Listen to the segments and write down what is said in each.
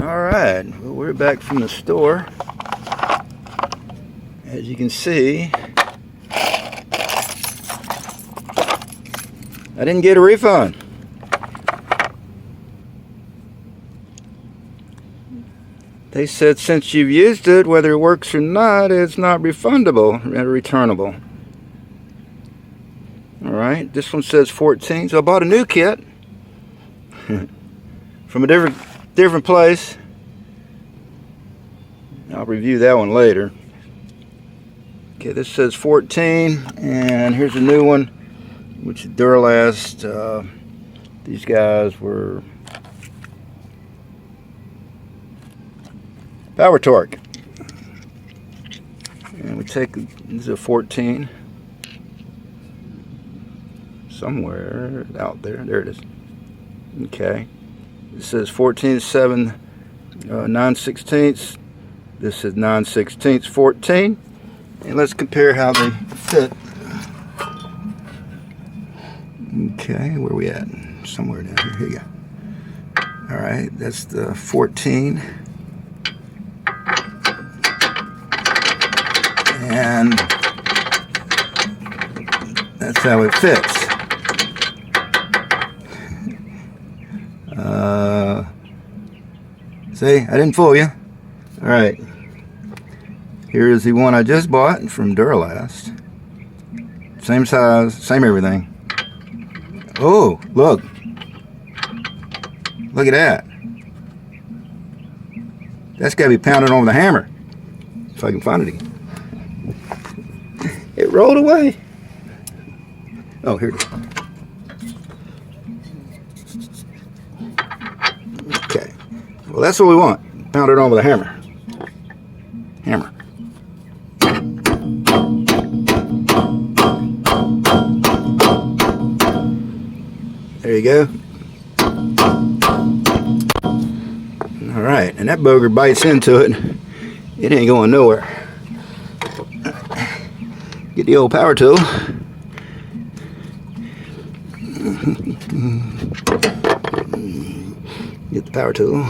Alright, well, we're back from the store. As you can see, I didn't get a refund. They said since you've used it, whether it works or not, it's not refundable or returnable. Alright, this one says 14, so I bought a new kit from a different place. I'll review that one later. Okay, this says 14, and here's a new one, which is Duralast. These guys were Power Torque. And we take, this is a 14. Somewhere out there. There it is. Okay. It says 14.7 9/16. This is 9/16 14. And let's compare how they fit. Okay, where are we at? Somewhere down here. Here you go. Alright, that's the 14. And that's how it fits. See, I didn't fool you. Alright. Here is the one I just bought from Duralast. Same size, same everything. Oh, look. Look at that. That's got to be pounded on with a hammer. If I can find it again. It rolled away. Oh, here it is. Okay. Well, that's what we want. Pound it on with a hammer. Hammer. There you go. Alright, and that bogey bites into it. It ain't going nowhere. Get the old power tool. Get the power tool.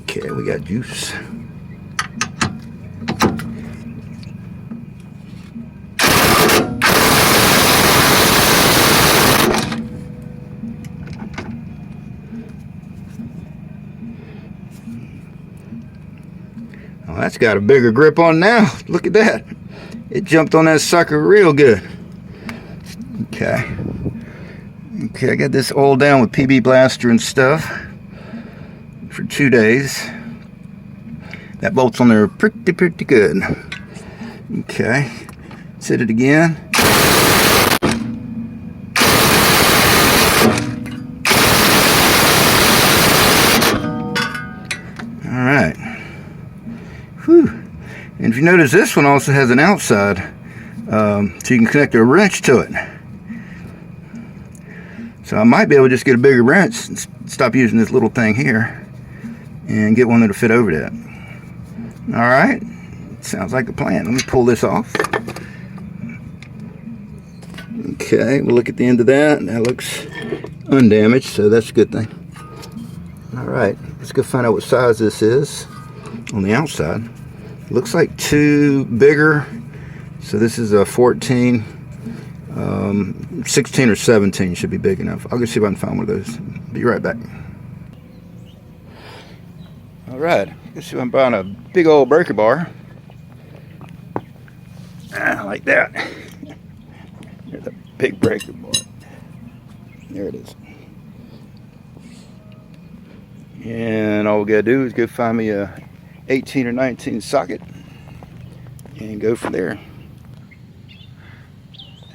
Okay, we got juice. Oh, that's got a bigger grip on now. Look at that. It jumped on that sucker real good. Okay. Okay, I got this oiled down with PB Blaster and stuff for 2 days. That bolt's on there pretty good. Okay. Set it again. Alright. Whew. And if you notice, this one also has an outside, so you can connect a wrench to it. So I might be able to just get a bigger wrench and stop using this little thing here and get one that'll fit over that. Alright, sounds like a plan. Let me pull this off. Okay, we'll look at the end of that. That looks undamaged, so that's a good thing. Alright, let's go find out what size this is on the outside. Looks like 2 bigger, so this is a 14. 16 or 17 should be big enough. I'll go see if I can find one of those. Be right back. Alright, let's see if I'm buying a big old breaker bar. Like that. There's a big breaker bar. There it is. And all we gotta do is go find me a 18 or 19 socket and go from there.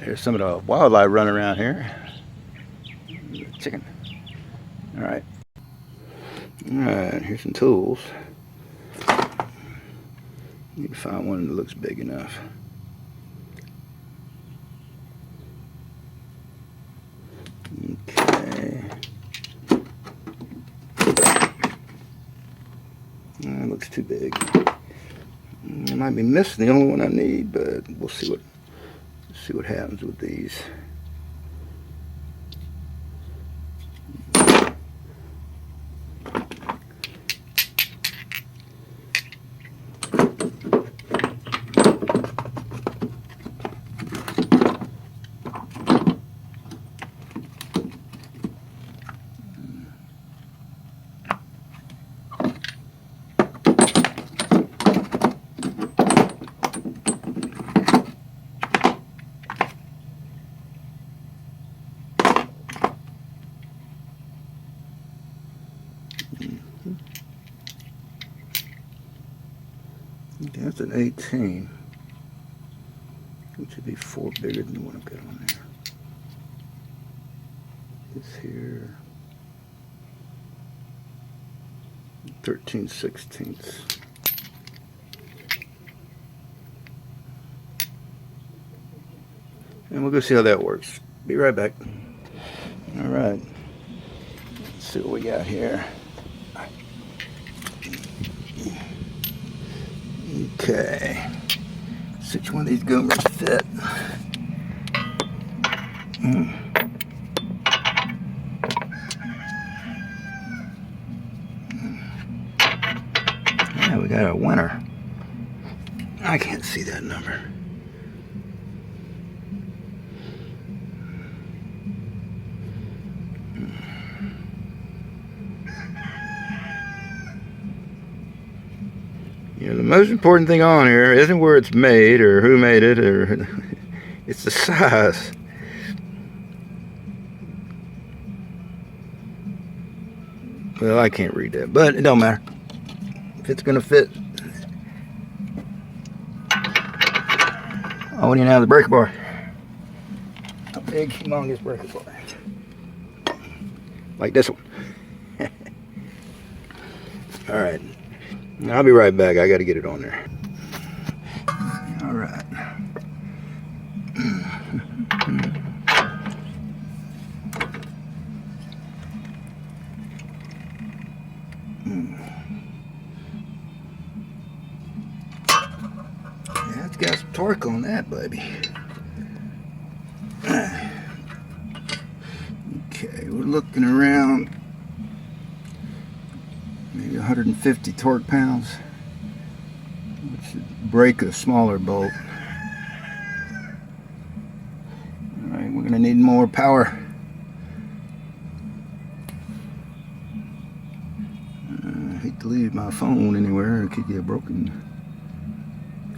There's some of the wildlife running around here. Chicken. Alright. Alright, here's some tools. Need to find one that looks big enough. Okay. That looks too big. I might be missing the only one I need, but we'll see what happens with these. That's an 18, which would be 4 bigger than the one I've got on there. This here, 13/16. And we'll go see how that works. Be right back. All right. Let's see what we got here. Okay. See which one of these goomers fit. Yeah, we got a winner. I can't see that number. You know, the most important thing on here isn't where it's made or who made it, or it's the size. Well, I can't read that, but it don't matter. If it's gonna fit. Oh, what do you know? The breaker bar. A big, humongous breaker bar. Like this one. All right. I'll be right back. I got to get it on there. All right. Yeah, it's got some torque on that, baby. Okay, we're looking around maybe 150 torque pounds, which should break a smaller bolt. Alright, we're going to need more power. I hate to leave my phone anywhere. It could get broken.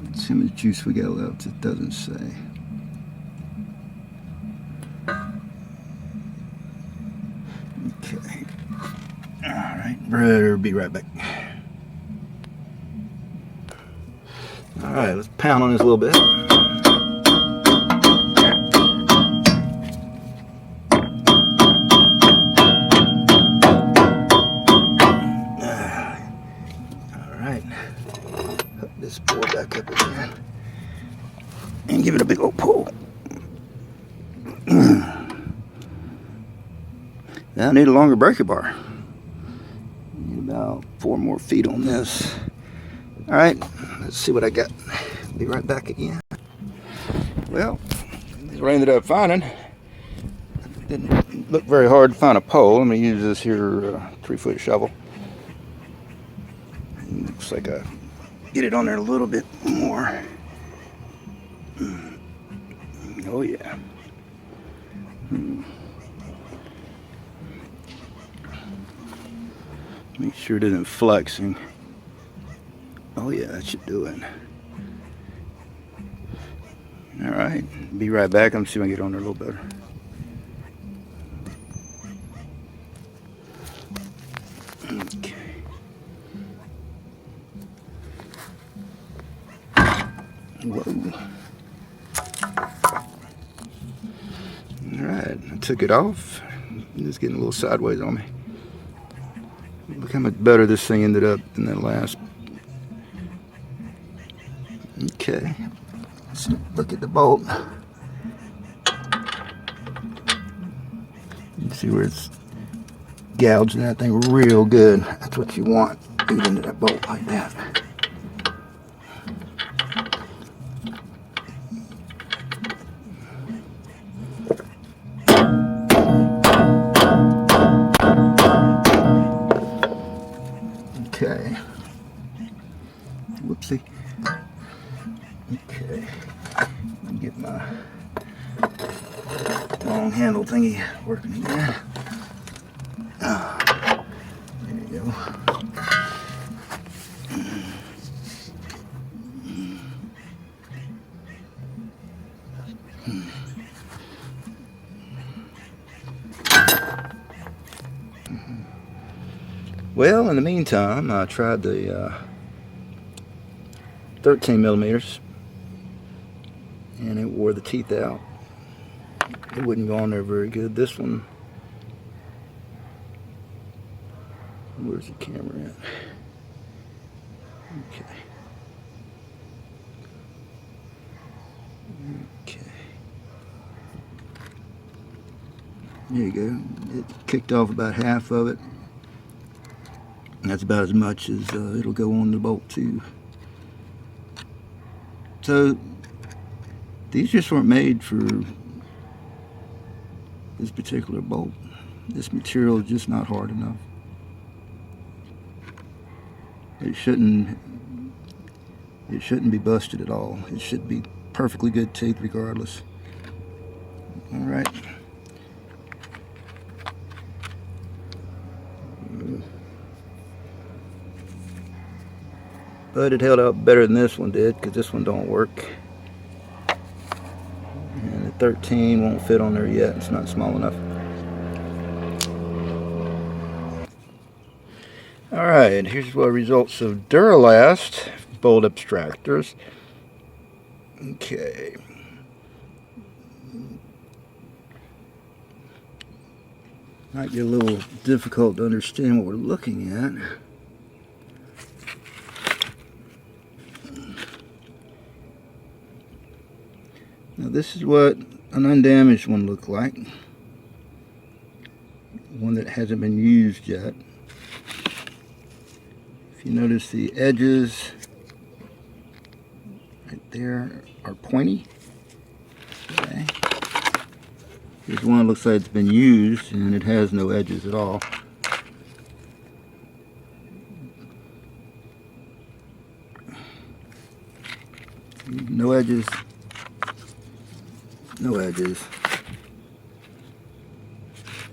Let's see how much juice we got left. It doesn't say. Okay. Alright, better be right back. Alright, let's pound on this a little bit. Alright, hook this board back up again and give it a big old pull. Now I need a longer breaker bar. Need about 4 more feet on this. Alright, let's see what I got. Be right back again. Well, this is what I ended up finding. Didn't look very hard to find a pole. I'm going to use this here 3-foot shovel. Looks like I get it on there a little bit more. Oh yeah. Make sure it isn't flexing. Oh yeah, that should do it. Alright, be right back. I'm see if I can get on there a little better. Okay. Whoa. Alright, I took it off. It's getting a little sideways on me. Look how much better this thing ended up than that last. Okay, let's look at the bolt. You can see where it's gouging that thing real good. That's what you want. Get into that bolt like that. Okay. Whoopsie. Okay. Let me get my long handle thingy working again. There you go. Well, in the meantime, I tried the 13 millimeters, and it wore the teeth out. It wouldn't go on there very good. This one, where's the camera at? Okay. Okay. There you go. It kicked off about half of it. And that's about as much as it'll go on the Bolt 2. So these just weren't made for this particular bolt. This material is just not hard enough. It shouldn't be busted at all. It should be perfectly good teeth regardless. All right. But it held out better than this one did, because this one don't work. And the 13 won't fit on there yet. It's not small enough. Alright, here's what results of Duralast bolt extractors. Okay. Might be a little difficult to understand what we're looking at. Now this is what an undamaged one looked like. One that hasn't been used yet. If you notice, the edges right there are pointy. Okay. Here's one that looks like it's been used and it has no edges at all. No edges. No edges.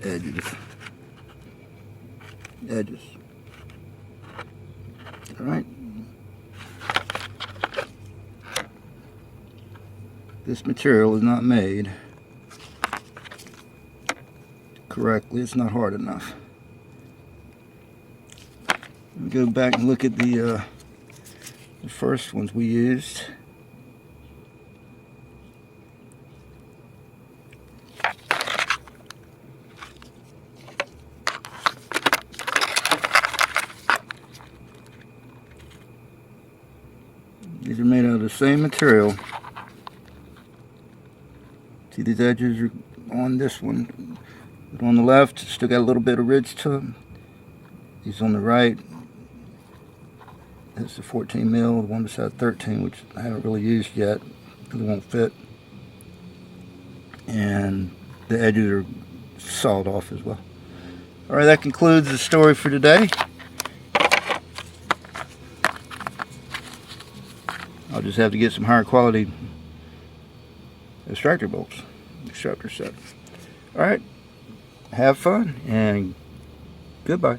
Edges. Edges. Alright. This material is not made correctly. It's not hard enough. Let me go back and look at the first ones we used. These are made out of the same material. See, these edges are on this one. But on the left, it's still got a little bit of ridge to them. These on the right, that's the 14 mil, the one beside 13, which I haven't really used yet. It won't fit. And the edges are sawed off as well. Alright, that concludes the story for today. I'll just have to get some higher quality extractor bolts, extractor set. Alright, have fun and goodbye.